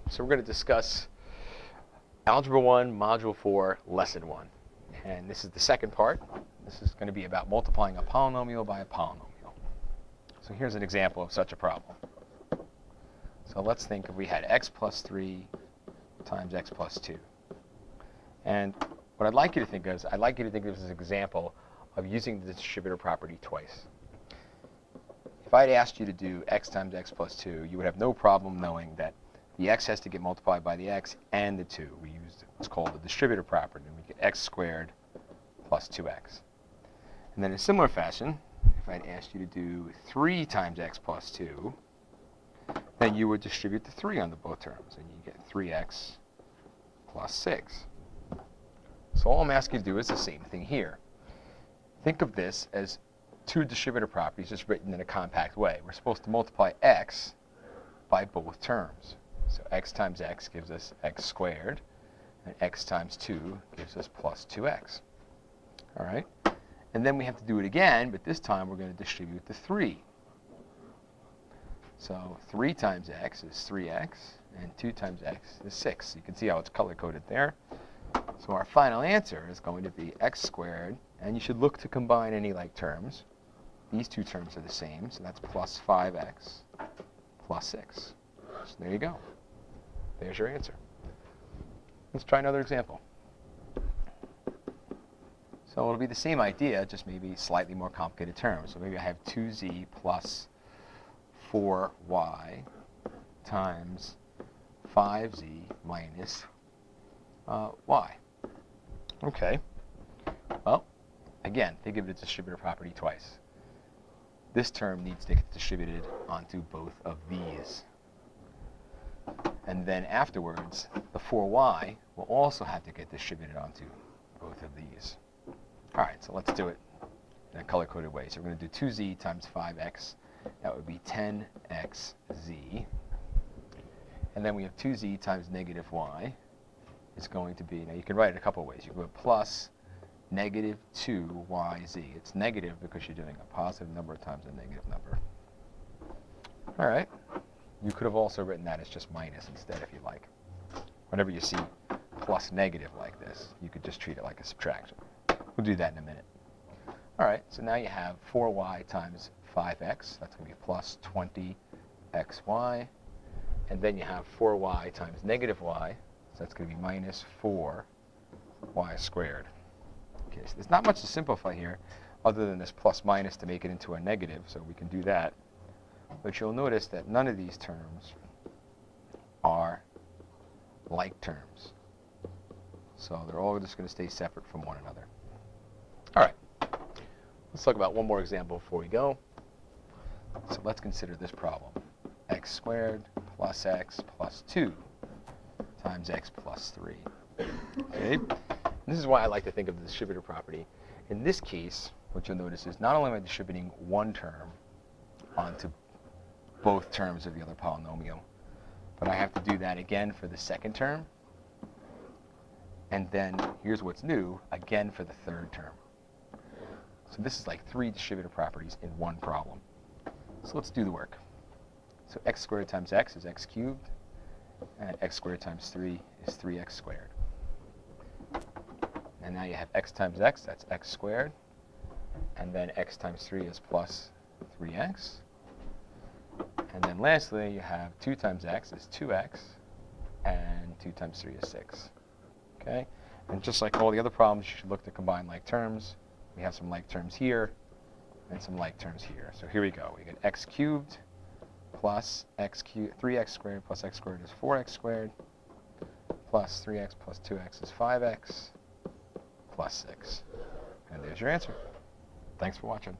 So we're going to discuss Algebra 1, Module 4, Lesson 1. And this is the second part. This is going to be about multiplying a polynomial by a polynomial. So here's an example of such a problem. So let's think if we had x plus 3 times x plus 2. And what I'd like you to think of is, I'd like you to think of this as an example of using the distributor property twice. If I'd asked you to do x times x plus 2, you would have no problem knowing that the x has to get multiplied by the x and the 2. We used what's called the distributor property, and we get x squared plus 2x. And then in a similar fashion, if I'd asked you to do 3 times x plus 2, then you would distribute the 3 onto both terms, and you get 3x plus 6. So all I'm asking you to do is the same thing here. Think of this as two distributor properties just written in a compact way. We're supposed to multiply x by both terms. So x times x gives us x squared, and x times 2 gives us plus 2x. All right? And then we have to do it again, but this time we're going to distribute the 3. So 3 times x is 3x, and 2 times x is 6. You can see how it's color-coded there. So our final answer is going to be x squared, and you should look to combine any like terms. These two terms are the same, so that's plus 5x plus 6. So there you go. There's your answer. Let's try another example. So it'll be the same idea, just maybe slightly more complicated terms. So maybe I have 2z plus 4y times 5z minus y. Okay. Well, again, think of the distributor property twice. This term needs to get distributed onto both of these. And then afterwards, the 4y will also have to get distributed onto both of these. All right, so let's do it in a color-coded way. So we're going to do 2z times 5x. That would be 10xz. And then we have 2z times negative y. It's going to be, now you can write it a couple of ways. You can put plus negative 2yz. It's negative because you're doing a positive number times a negative number. All right. You could have also written that as just minus instead if you like. Whenever you see plus negative like this, you could just treat it like a subtraction. We'll do that in a minute. All right, so now you have 4y times 5x. That's going to be plus 20xy. And then you have 4y times negative y. So that's going to be minus 4y squared. Okay, so there's not much to simplify here other than this plus minus to make it into a negative, so we can do that. But you'll notice that none of these terms are like terms. So they're all just going to stay separate from one another. All right. Let's talk about one more example before we go. So let's consider this problem. X squared plus x plus 2 times x plus 3. Okay? And this is why I like to think of the distributor property. In this case, what you'll notice is not only am I distributing one term onto both terms of the other polynomial, but I have to do that again for the second term. And then, here's what's new, again for the third term. So this is like 3 distributor properties in one problem. So let's do the work. So x squared times x is x cubed, and x squared times 3 is 3x squared. And now you have x times x, that's x squared, and then x times 3 is plus 3x. And then lastly, you have 2 times x is 2x, and 2 times 3 is 6. Okay? And just like all the other problems, you should look to combine like terms. We have some like terms here, and some like terms here. So here we go. We get x cubed plus x cubed, 3x squared plus x squared is 4x squared, plus 3x plus 2x is 5x, plus 6. And there's your answer. Thanks for watching.